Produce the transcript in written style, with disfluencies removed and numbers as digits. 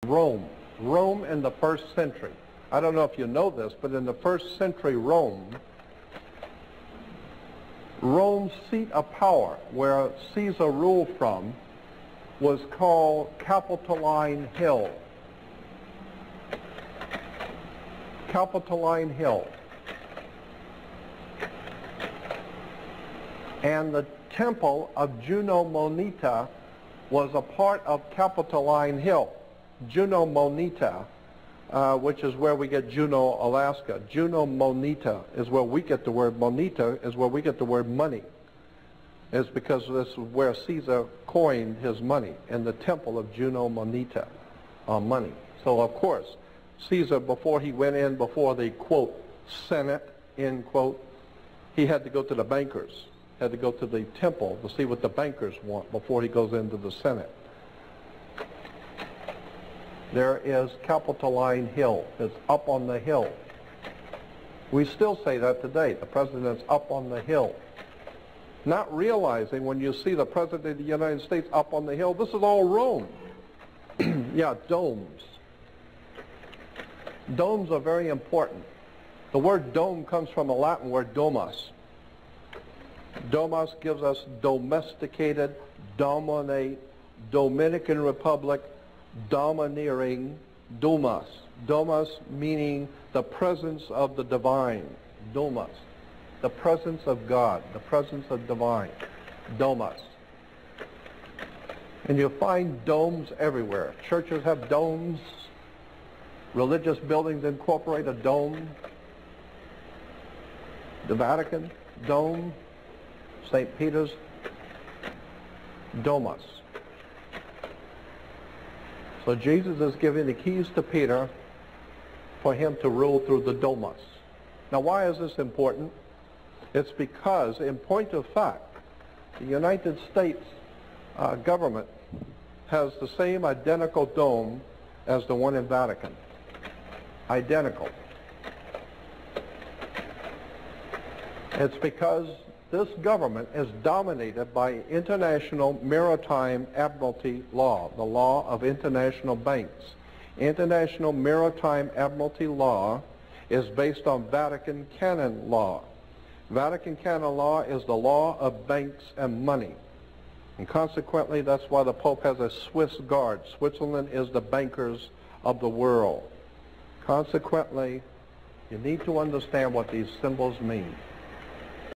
Rome in the 1st century. I don't know if you know this, but in the 1st century Rome's seat of power, where Caesar ruled from, was called Capitoline Hill. Capitoline Hill. And the temple of Juno Moneta was a part of Capitoline Hill. Juno Moneta, which is where we get Juneau, Alaska. Juno Moneta is where we get the word moneta, is where we get the word money. It's because this is where Caesar coined his money, in the temple of Juno Moneta, money. So of course, Caesar, before he went in before the, quote, Senate, end quote, he had to go to the bankers, had to go to the temple to see what the bankers want before he goes into the Senate. There is Capitoline Hill. It's up on the hill. We still say that today. The president's up on the hill. Not realizing when you see the president of the United States up on the hill, this is all Rome. Yeah, domes. Domes are very important. The word dome comes from the Latin word domus. Domus gives us domesticated, dominate, Dominican Republic, domineering, domus. Domus meaning the presence of the divine. Domus. The presence of God, the presence of divine. Domus. And you'll find domes everywhere. Churches have domes. Religious buildings incorporate a dome. The Vatican, dome. St. Peter's, domus. So Jesus is giving the keys to Peter for him to rule through the domus. Now why is this important? It's because, in point of fact, the United States government has the same identical dome as the one in Vatican. Identical. It's because this government is dominated by international maritime admiralty law, the law of international banks. International maritime admiralty law is based on Vatican canon law. Vatican canon law is the law of banks and money. And consequently, that's why the Pope has a Swiss guard. Switzerland is the bankers of the world. Consequently, you need to understand what these symbols mean.